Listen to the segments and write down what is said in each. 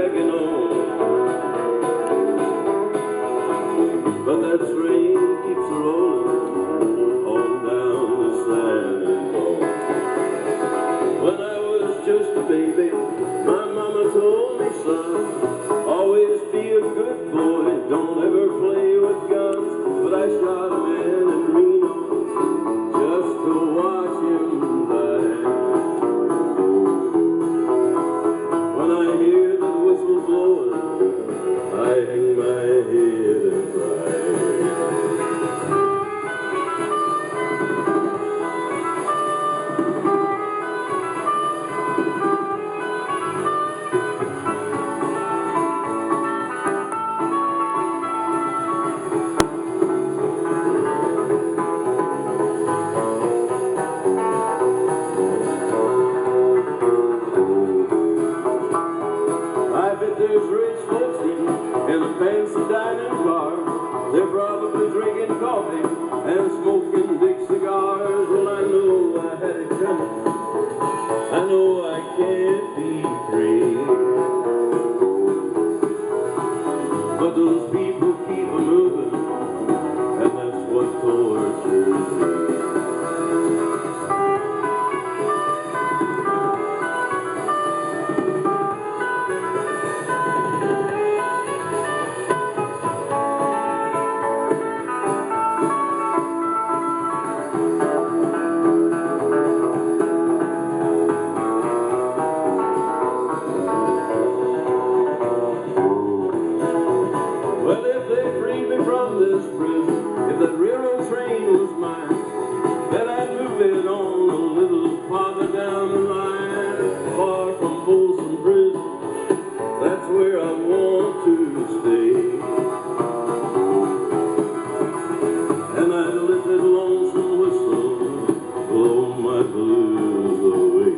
dragging on. But that train keeps rolling on down the San Antonio. When I was just a baby, my mama told me, son, always be a good boy, don't ever play with guns. But I shot a man in Reno just to watch him die. When I hear the whistle blowing, I hang my head and cry. There's rich folks eating in a fancy dining car. They're probably drinking coffee and smoking big cigars. Well, I know I had it coming. I know I can't be free. But those people keep a moving, and that's what tortures me. Well, if they freed me from this prison, if that railroad train was mine, then I'd move it on a little farther down the line, far from Folsom Prison. That's where I want to stay. And I'd let that lonesome whistle blow my blues away.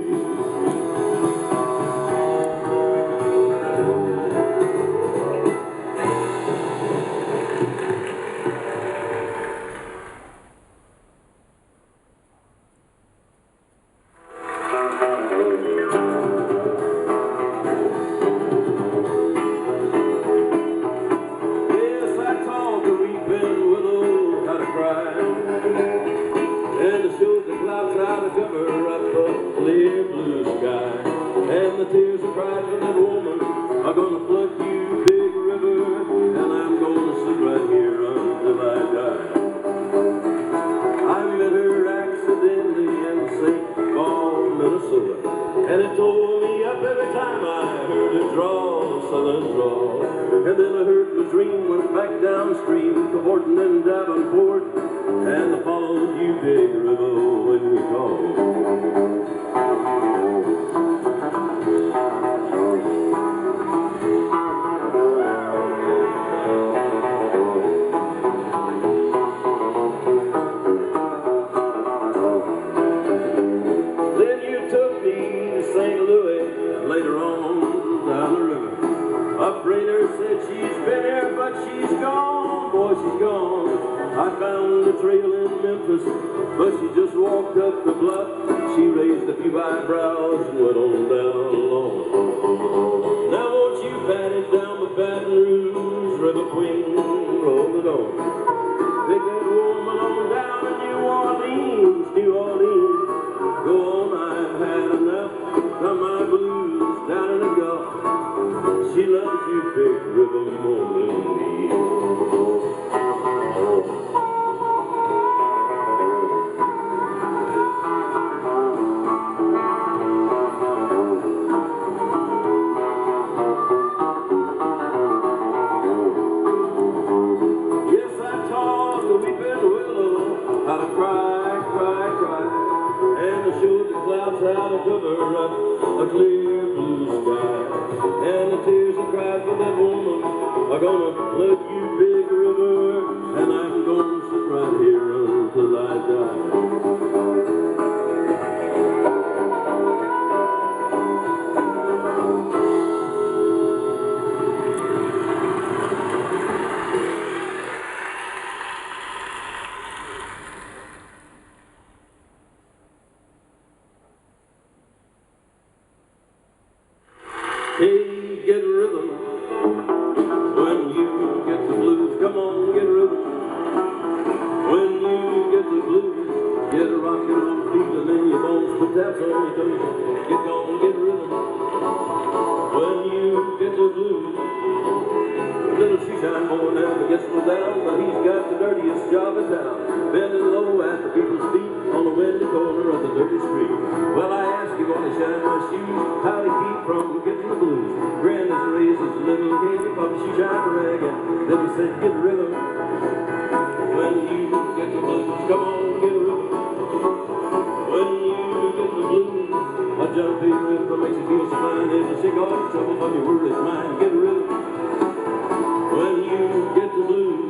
And to show the clouds how to cover up a clear blue sky. And the tears of pride for that woman are gonna flood you, big river. And I'm gonna sit right here until I die. I met her accidentally in St. Paul, Minnesota, and it tore me up every time I heard it draw, southern drawl. And then I heard the dream went back downstream to Horton and Davenport, and I followed you, big river, when you called. Then you took me to St. Louis, and later on down the river. A freighter said she's been here, but she's gone, boy, she's gone. I found a trail in Memphis, but she just walked up the bluff. She raised a few eyebrows and went on down along. Now won't you bat it down with Baton Rouge, River Queen, roll it on. Take that woman on down to New Orleans, New Orleans. Go on, I've had enough of my blues down in the Gulf. She loves you, big river, more than me. Yes, I taught the weeping willow how to cry, cry, cry, and to show the clouds how to cover up a clear blue sky. And the tears I cried for that woman are gonna flood you, big river, and I'm gonna sit right here until I die. Hey, get rhythm so he told you, get gone, get rhythm. When you get the blues, little shoeshine boy never gets no down, but he's got the dirtiest job in town, bending low at the people's feet on the windy corner of the dirty street. Well, I asked him when he shined my shoes, how he keep from getting the blues. Grinned as raised his little head, he popped the shoeshine rag, and then he said, get the rhythm. When you get the blues, come on, get the rhythm. When you get the blues, a jumpy rhythm makes you feel so fine. It'll shake all your trouble from your worried mind. Get the rhythm. When you get the blues.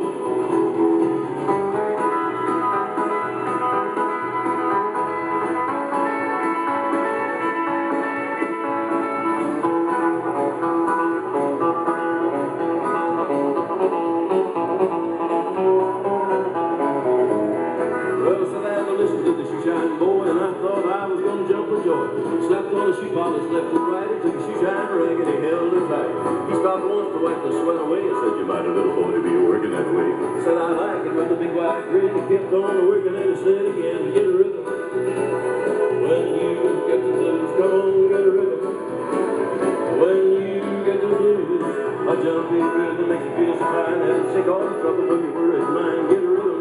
Well, so I listened to the shoeshine boy, and I thought I was gonna jump for joy. Slapped on the shoe polish left and right, he took a shoeshine rag and he held it tight. He stopped once to wipe the sweat away and said, you might a little boy to be working that way. He said, I like it with a big white grin. He kept on working and he said again, get a rhythm. When you get the blues, come on, get a rhythm. When you get the blues, a jumping rhythm makes you feel so fine. And shake all the trouble from your worried mind. Get a rhythm.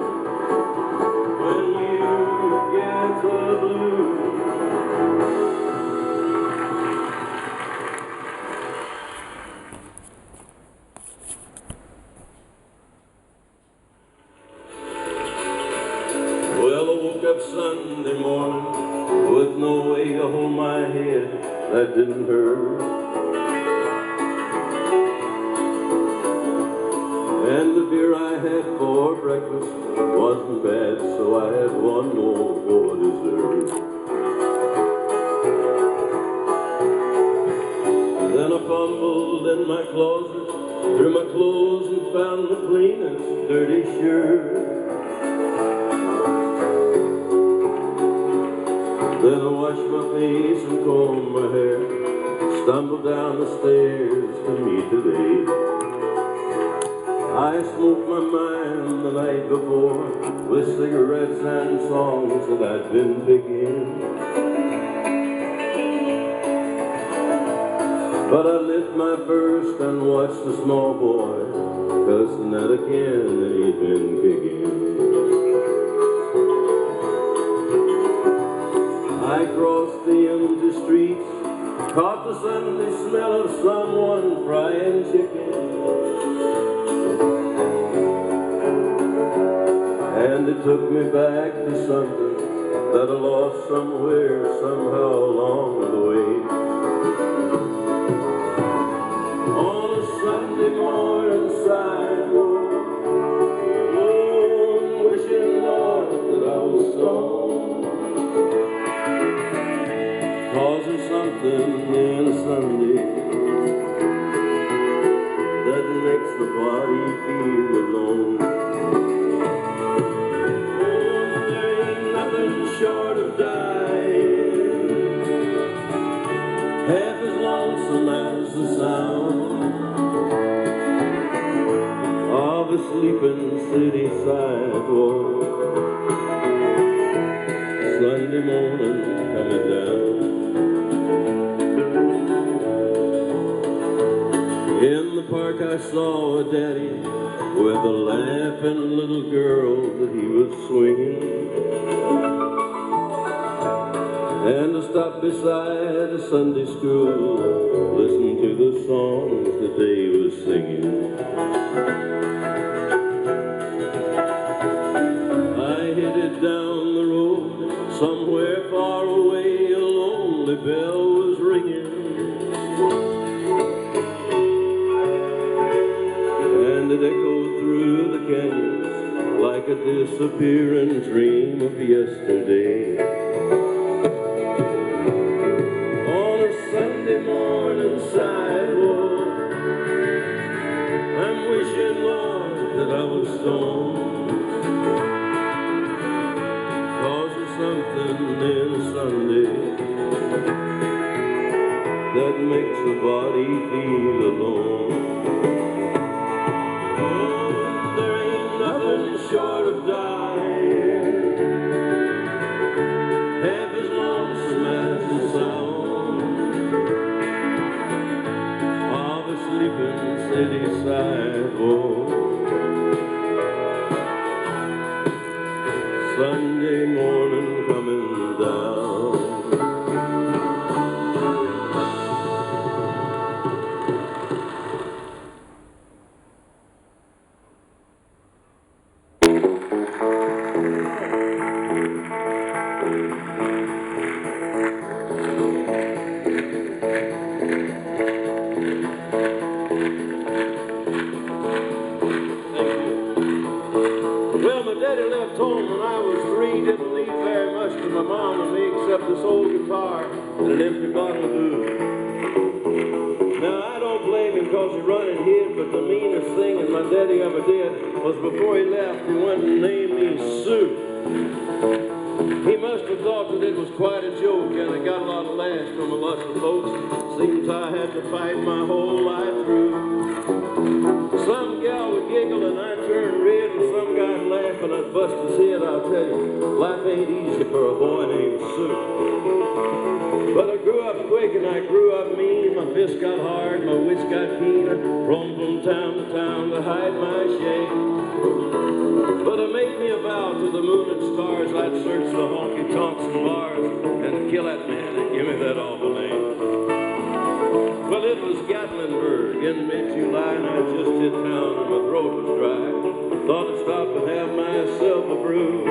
When you get the blues. Well, I woke up Sunday morning with no way to hold my head that didn't hurt. And the beer I had for breakfast wasn't bad, so I had one more for dessert. Then I fumbled in my closet, through my clothes and found the cleanest dirty shirt. Then I washed my face and combed my hair, stumbled down the stairs to meet the day. I smoked my mind the night before with cigarettes and songs that I'd been picking. But I lit my first and watched the small boy cussing at a can that he'd been kicking. I crossed the empty streets, caught the Sunday smell of someone frying chicken. And it took me back to something that I lost somewhere, somehow along the way. On a Sunday morning sidewalk, oh, wishing, Lord, that I was stoned. 'Cause there's something in a Sunday that makes the body feel alone. Short of dying, half as lonesome as the sound of a sleeping city sidewalk. Sunday morning coming down. In the park I saw a daddy with a laughing little girl that he was swinging. And I stopped beside a Sunday school, listened to the songs that they was singing. I headed down the road, somewhere far away, a lonely bell was ringing. And it echoed through the canyons like a disappearing dream of yesterday. Sunday morning sidewalk, I'm wishing, Lord, that I was stoned. 'Cause there's something in Sunday that makes the body feel alone. Oh, there ain't nothing short of dying, half as lonesome as city sidewalk. Sunday morning coming down. Well, my daddy left home when I was 3, didn't leave very much to my mom and me except this old guitar and an empty bottle of booze. Now, I don't blame him because he run and hid, but the meanest thing that my daddy ever did was before he left, he went and named me Sue. He must have thought that it was quite a joke, and I got a lot of laughs from a lot of folks. Seems I had to fight my whole life through. Some gal would giggle and I'd turn red, and some guy'd laugh and I'd bust his head. I'll tell you, life ain't easy for a boy named Sue. But I grew up quick and I grew up mean. My fists got hard, my wits got keen. I roamed from town to town to hide my shame. But it made me a vow to the moon and stars I'd search the honky-tonks and bars and kill that man and give me that awful name. Well, it was Gatlinburg in mid-July, and I just hit town and my throat was dry. Thought I'd stop and have myself a brew.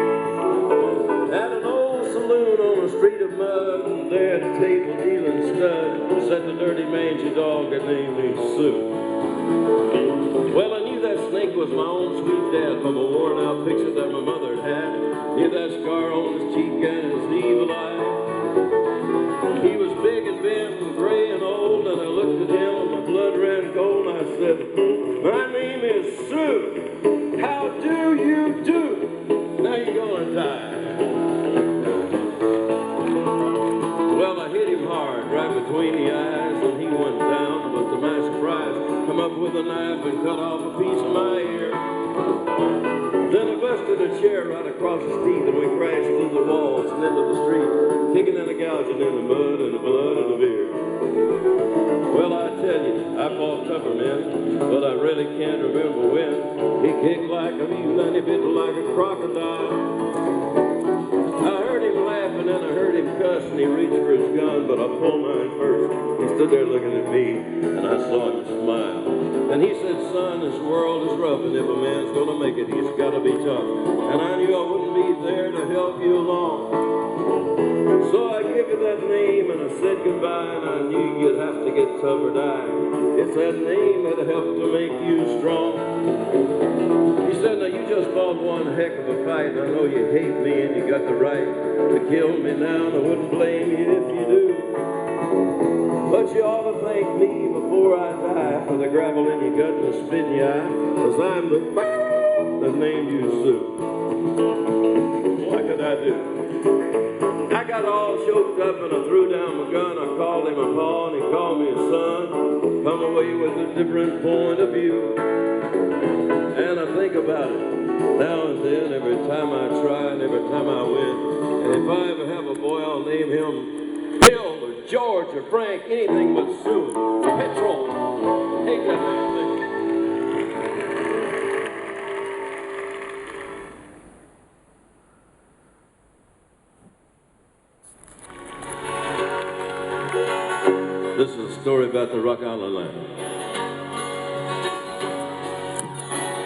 At an old saloon on a street of mud, and there at a table dealing stud sat the dirty mangy dog that named me Sue. Well, I knew that snake was my own sweet dad from a worn-out picture that my mother had. Knew that scar on his cheek and his evil eye. He was big and bent and gray and old, and I looked at him and my blood ran cold, and I said, "My name is Sue. How do you do? Now you're gonna die." Well, I hit him hard right between the eyes, and he went down, but to my surprise, come up with a knife and cut off a piece of my ear. Then I busted a chair right across his teeth, and we crashed through the walls and into the street, kicking and gouging in the mud and the blood and the beer. Well, I tell you, I fought tougher men, but I really can't remember when. He kicked like a mule and he bit like a crocodile. I heard him laugh and then I heard him cuss, and he reached for his gun, but I pulled mine first. He stood there looking at me, and I saw him smile. And he said, "Son, this world is rough, and if a man's gonna make it, he's gotta be tough." And I knew I wouldn't be there to help you along. So I gave you that name, and I said goodbye, and I knew you'd have to get tough or die. It's that name that helped to make you strong. He said, "Now you just fought one heck of a fight, and I know you hate me, and you got the right to kill me now, and I wouldn't blame you if you do. But you ought to thank me before I die for the gravel in your gut and the spit in your eye, 'cause I'm the that named you Sue." What could I do? I got all choked up and I threw down my gun. I called him a pa and he called me a son. Come away with a different point of view. And I think about it now and then, every time I try and every time I win. And if I ever have a boy, I'll name him Bill or George or Frank, anything but Sue. Petrol. Hate that damn thing. This is a story about the Rock Island Line.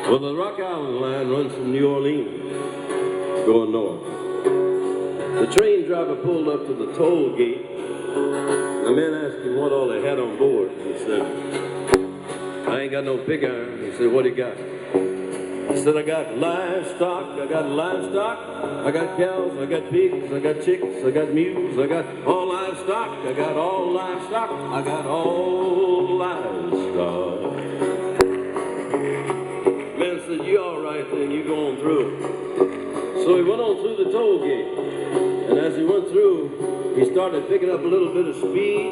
Well, the Rock Island Line runs from New Orleans, going north. The train driver pulled up to the toll gate. The man asked him what all they had on board. He said, "I ain't got no pig iron." He said, "What do you got?" He said, "I got livestock, I got cows, I got pigs, I got chickens, I got mules, I got all livestock, I got all livestock, I got all livestock." Man said, "You all right then, you go on through." So he went on through the toll gate, and as he went through, he started picking up a little bit of speed,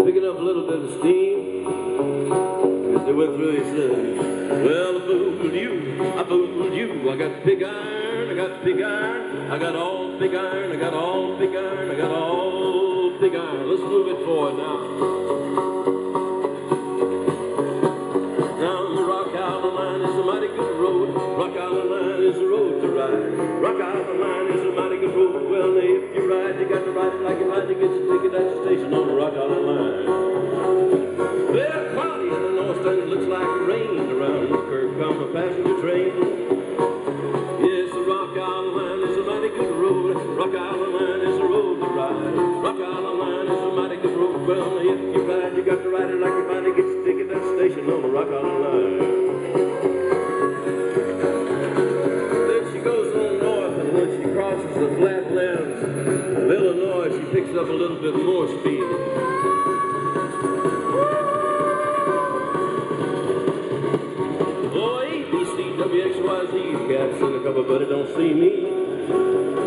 picking up a little bit of steam. As he went through, he said, "Well, I fooled you, I fooled you. I got pig iron, I got pig iron, I got all pig iron, I got all pig iron, I got all pig iron." Let's move it forward now. ride, you got to ride it like you finally get your ticket at the station on the Rock Island Line. Then she goes on north, and when she crosses the flatlands of Illinois, she picks up a little bit more speed. Oh, ABCWXYZ, cats in the cover, but it don't see me.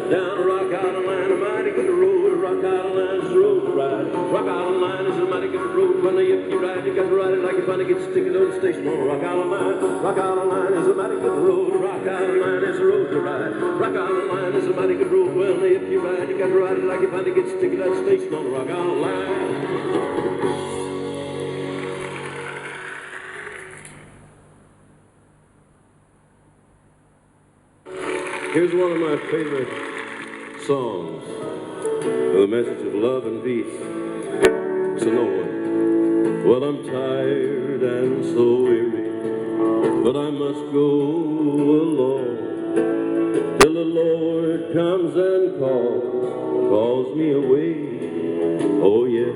Down the Rock Island Line, a mighty good road. Rock Island Line is the road to ride. Rock Island Line is a mighty good road. When you ride, you got to ride it like you finally get your ticket on the station on Rock Island Line. Rock Island Line is a mighty good road. Rock Island Line is the road to ride. Rock Island Line is a mighty good road. Well, if you ride, you got to ride it like you finally get your ticket at the station on Rock Island Line. Here's one of my favorite songs with a message of love and peace. So no one. Well, I'm tired and so weary, but I must go alone till the Lord comes and calls me away. Oh yes,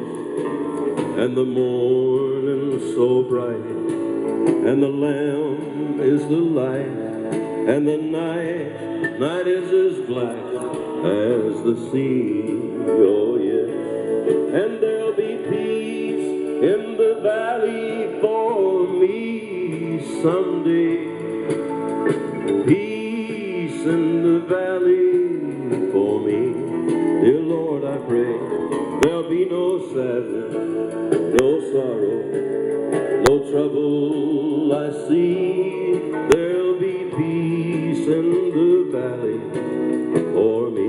and the morning's so bright, and the lamp is the light, and the night is as black as the sea. Oh yes, and there'll be peace in the valley for me someday. Peace in the valley for me. Dear Lord, I pray there'll be no sadness, no sorrow, no trouble I see. There'll be peace in the valley for me.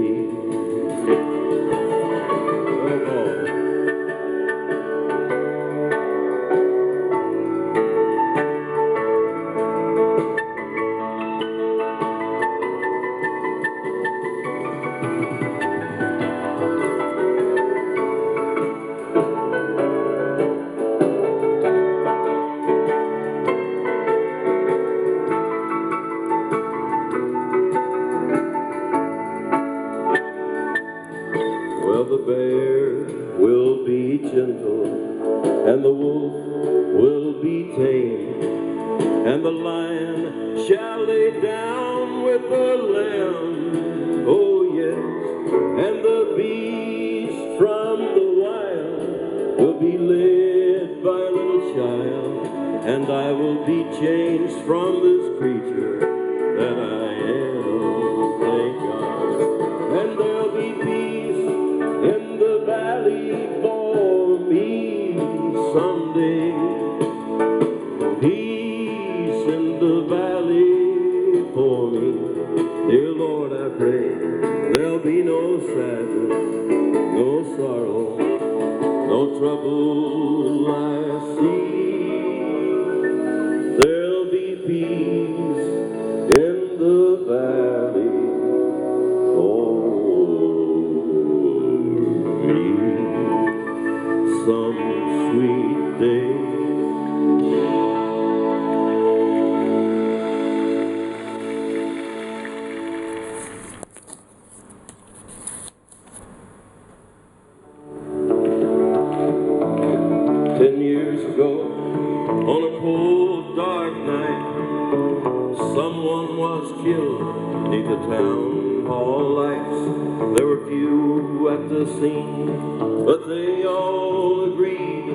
Well, the bear will be gentle, and the wolf will be tame, and the lion shall lay down with the lamb. Oh yes, and the beast from the wild will be led by a little child, and I will be changed from this creature that I am. Thank God. And there'll be peace in the valley for me someday. Peace in the valley for me. Dear Lord, I pray there'll be no sadness, no sorrow, no trouble I see. There'll be peace in the valley for me some sweet day. 10 years ago, on a cold, dark night, someone was killed beneath the town hall lights. There were few at the scene, but they all agreed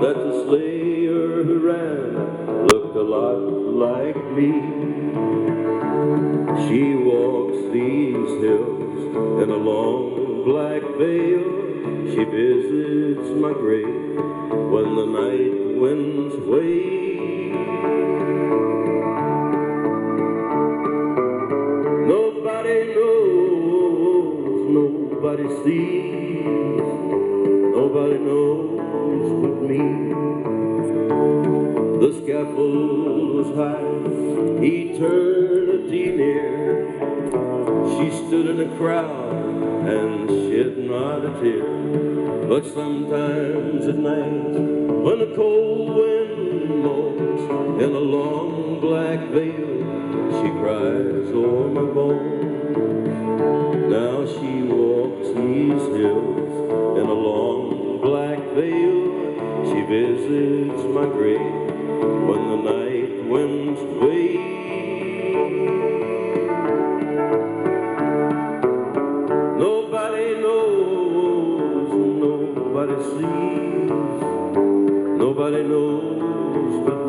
that the slayer who ran looked a lot like me. She walks these hills in a long black veil. She visits my grave when the night winds wave. Nobody knows, nobody sees, nobody knows but me. The scaffold was high, eternity near. She stood in a crowd and shed not a tear. But sometimes at night, when the cold wind moans in a long black veil, she cries o'er my bones. Now she walks these hills in a long black veil. She visits my grave when the night winds wave. Nobody knows, nobody sees, nobody knows but me.